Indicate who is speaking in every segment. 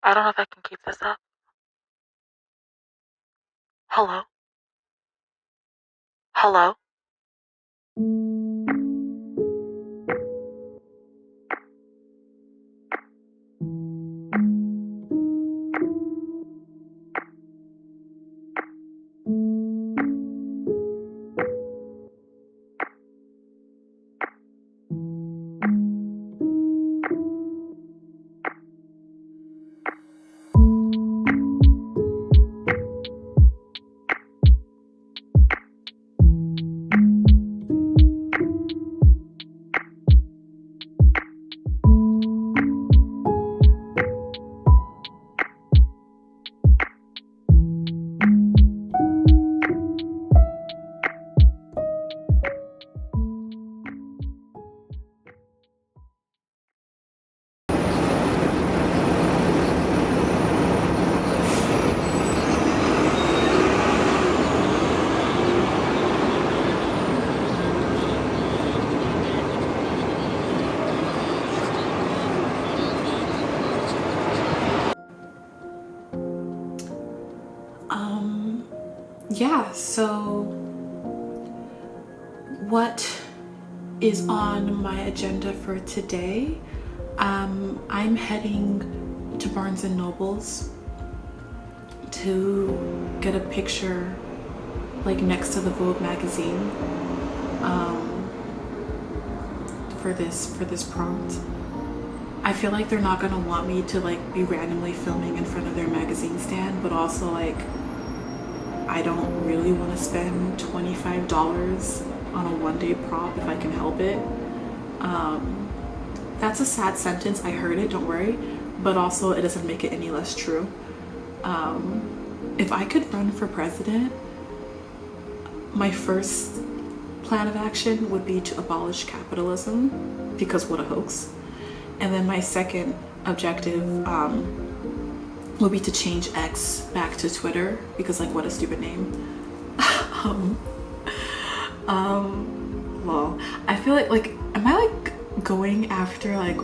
Speaker 1: I don't know if I can keep this up. Hello? Hello?
Speaker 2: Yeah, so what is on my agenda for today? I'm heading to Barnes and Noble's to get a picture like next to the Vogue magazine for this prompt. I feel like they're not gonna want me to like be randomly filming in front of their magazine stand, but also like I don't really want to spend $25 on a one-day prop if I can help it. That's a sad sentence. I heard it, don't worry, but also it doesn't make it any less true. If I could run for president, my first plan of action would be to abolish capitalism, because what a hoax. And then my second objective would be to change X back to Twitter, because like what a stupid name. Well, I feel like am I like going after like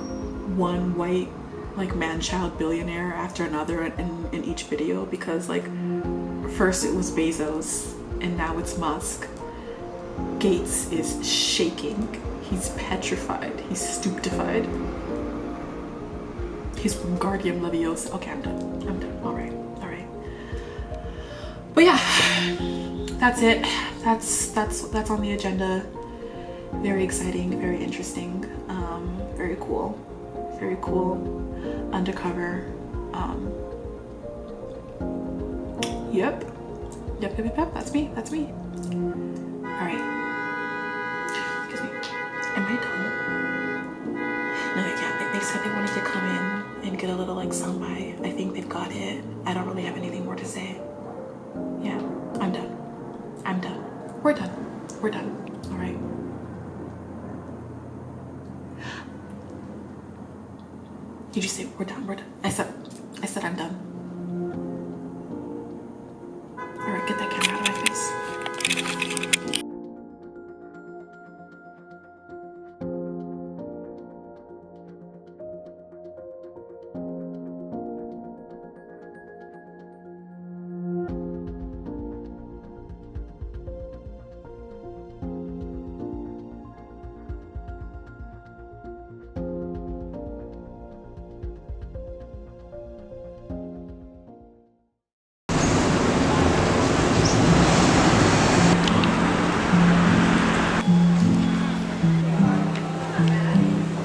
Speaker 2: one white like man-child billionaire after another in each video? Because like first it was Bezos and now it's Musk. Gates is shaking. He's petrified. He's stupefied. He's from Guardium Leviosa. Okay, I'm done. All right. But yeah, that's it. That's on the agenda. Very exciting, very interesting, very cool. Undercover. Yep. That's me. All right. Excuse me. Am I done? No, yeah. They said they wanted to come in and get a little like soundbite. I think they've got it. I don't really have anything more to say. Yeah, I'm done. We're done. All right. Did you say we're done? I said I'm done. All right, get that camera out of my face.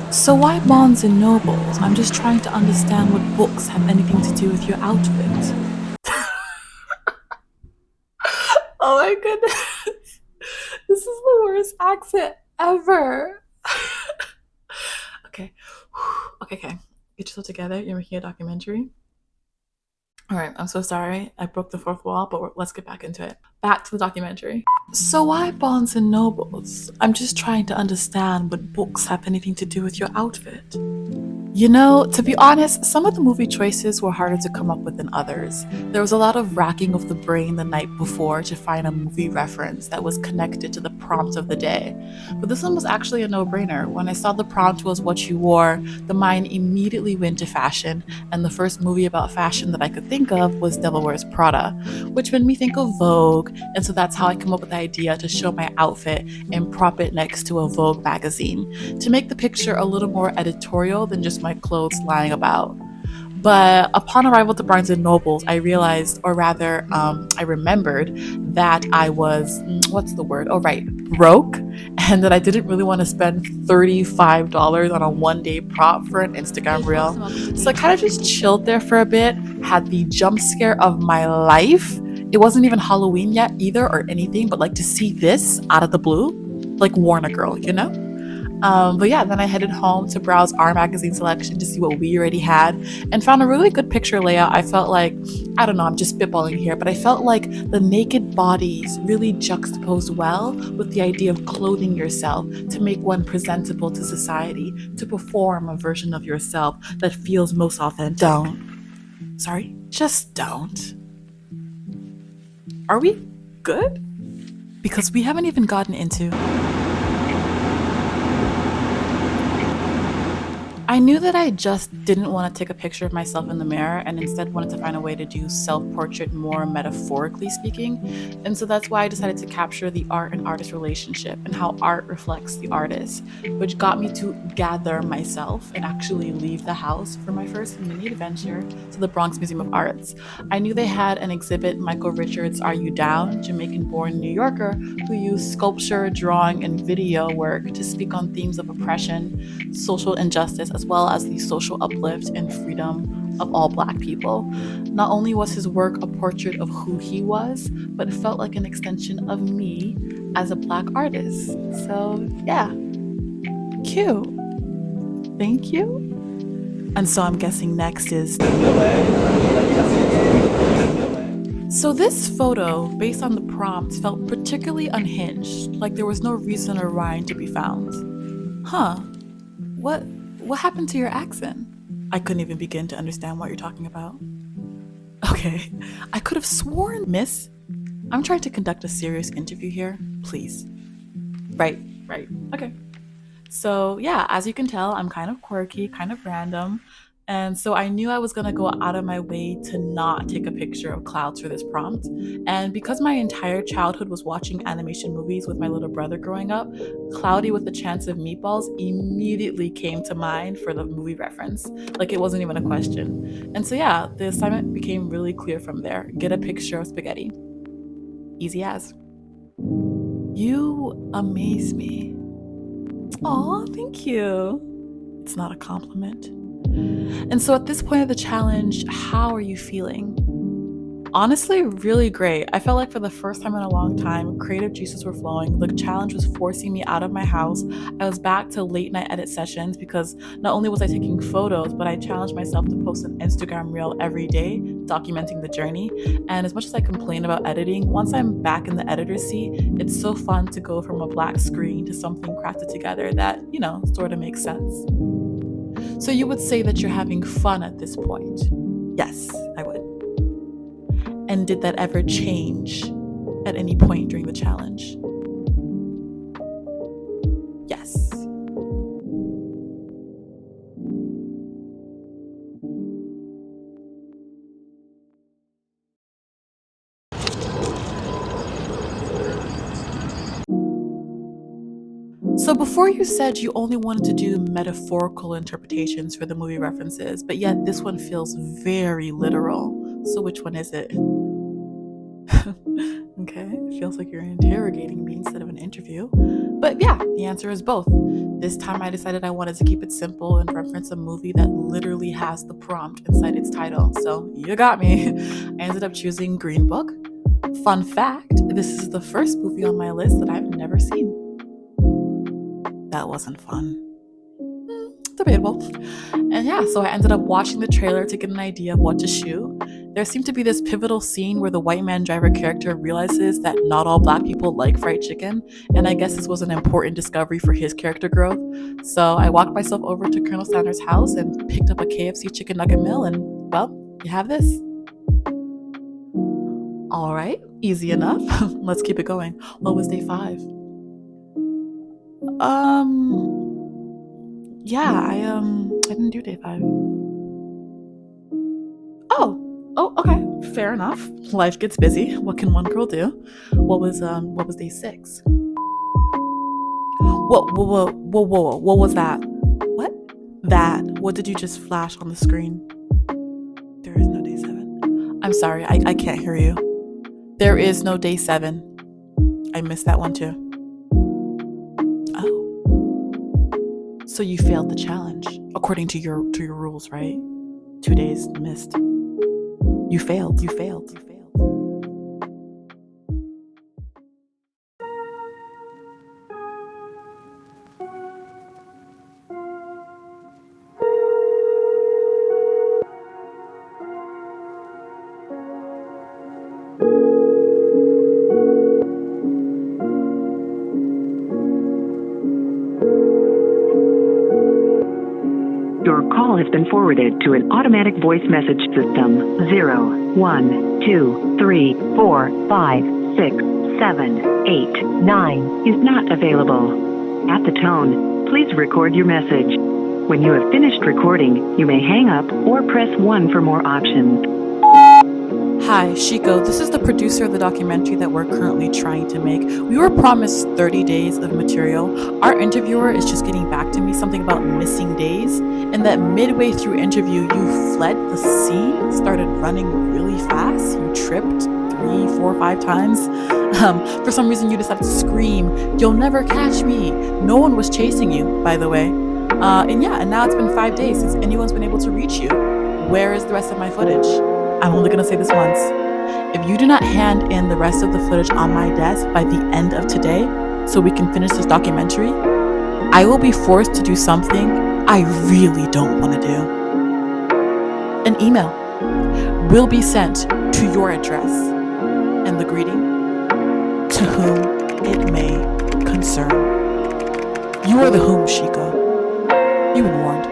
Speaker 2: So why Barnes and Nobles? I'm just trying to understand what books have anything to do with your outfit. Oh my goodness. This is the worst accent ever. Okay. Get yourself together. You're making a documentary. All right, I'm so sorry. I broke the fourth wall, but let's get back into it. Back to the documentary. So why Barnes and Nobles? I'm just trying to understand what books have anything to do with your outfit. To be honest, some of the movie choices were harder to come up with than others. There was a lot of racking of the brain the night before to find a movie reference that was connected to the prompt of the day. But this one was actually a no brainer. When I saw the prompt was what you wore, the mind immediately went to fashion, and the first movie about fashion that I could think of was Devil Wears Prada, which made me think of Vogue, and so that's how I came up with the idea to show my outfit and prop it next to a Vogue magazine to make the picture a little more editorial than just my clothes lying about. But upon arrival to Barnes and Nobles, I realized, or rather, I remembered that I was, what's the word? Oh, right, broke, and that I didn't really want to spend $35 on a one-day prop for an Instagram reel. So I kind of just chilled there for a bit, had the jump scare of my life. It wasn't even Halloween yet either or anything, but like to see this out of the blue, like warn a girl. But yeah, then I headed home to browse our magazine selection to see what we already had and found a really good picture layout. I felt like, I don't know, I'm just spitballing here, but I felt like the naked bodies really juxtaposed well with the idea of clothing yourself to make one presentable to society, to perform a version of yourself that feels most authentic. Just don't. Are we good? Because we haven't even gotten into. I knew that I just didn't want to take a picture of myself in the mirror and instead wanted to find a way to do self-portrait more metaphorically speaking. And so that's why I decided to capture the art and artist relationship and how art reflects the artist, which got me to gather myself and actually leave the house for my first mini adventure to the Bronx Museum of Arts. I knew they had an exhibit, Michael Richards' Are You Down?, Jamaican-born New Yorker, who used sculpture, drawing, and video work to speak on themes of oppression, social injustice, as well as the social uplift and freedom of all Black people. Not only was his work a portrait of who he was, but it felt like an extension of me as a Black artist. So yeah, cute. Thank you. And so I'm guessing next is. So this photo, based on the prompt, felt particularly unhinged, like there was no reason or rhyme to be found. Huh. What happened to your accent? I couldn't even begin to understand what you're talking about. Okay, I could have sworn, miss. I'm trying to conduct a serious interview here. Please. Right. Okay. So yeah, as you can tell, I'm kind of quirky, kind of random. And so I knew I was gonna go out of my way to not take a picture of clouds for this prompt. And because my entire childhood was watching animation movies with my little brother growing up, Cloudy with a Chance of Meatballs immediately came to mind for the movie reference. Like it wasn't even a question. And so yeah, the assignment became really clear from there. Get a picture of spaghetti. Easy as. You amaze me. Aw, thank you. It's not a compliment. And so at this point of the challenge, how are you feeling? Honestly, really great. I felt like for the first time in a long time, creative juices were flowing. The challenge was forcing me out of my house. I was back to late night edit sessions because not only was I taking photos, but I challenged myself to post an Instagram reel every day, documenting the journey. And as much as I complain about editing, once I'm back in the editor's seat, it's so fun to go from a black screen to something crafted together that, sort of makes sense. So you would say that you're having fun at this point? Yes, I would. And did that ever change at any point during the challenge? Yes. So before you said you only wanted to do metaphorical interpretations for the movie references, but yet this one feels very literal. So which one is it? Okay, it feels like you're interrogating me instead of an interview. But yeah, the answer is both. This time I decided I wanted to keep it simple and reference a movie that literally has the prompt inside its title. So you got me. I ended up choosing Green Book. Fun fact, this is the first movie on my list that I've never seen. That wasn't fun. debatable. And yeah, so I ended up watching the trailer to get an idea of what to shoot. There seemed to be this pivotal scene where the white man driver character realizes that not all black people like fried chicken, and I guess this was an important discovery for his character growth. So I walked myself over to Colonel Sanders' house and picked up a KFC chicken nugget meal, and well, you have this. All right, easy enough. Let's keep it going. What was day 5? Yeah, I didn't do day 5. Oh, okay, fair enough. Life gets busy. What can one girl do? What was day 6? Whoa, what was that? What? That. What did you just flash on the screen? There is no day 7. I'm sorry, I can't hear you. There is no day 7. I missed that one too. Oh. So you failed the challenge, according to your rules, right? 2 days missed. You failed.
Speaker 3: Your call has been forwarded to an automatic voice message system. 0, 1, 2, 3, 4, 5, 6, 7, 8, 9 is not available. At the tone, please record your message. When you have finished recording, you may hang up or press 1 for more options.
Speaker 2: Hi, Shiko. This is the producer of the documentary that we're currently trying to make. We were promised 30 days of material. Our interviewer is just getting back to me something about missing days, and that midway through interview, you fled the scene, started running really fast. You tripped 3, 4, 5 times. For some reason, you decided to scream, "You'll never catch me." No one was chasing you, by the way. And now it's been 5 days since anyone's been able to reach you. Where is the rest of my footage? I'm only going to say this once. If you do not hand in the rest of the footage on my desk by the end of today so we can finish this documentary, I will be forced to do something I really don't want to do. An email will be sent to your address, and the greeting, "To whom it may concern." You are the whom, Shiko. You've been warned.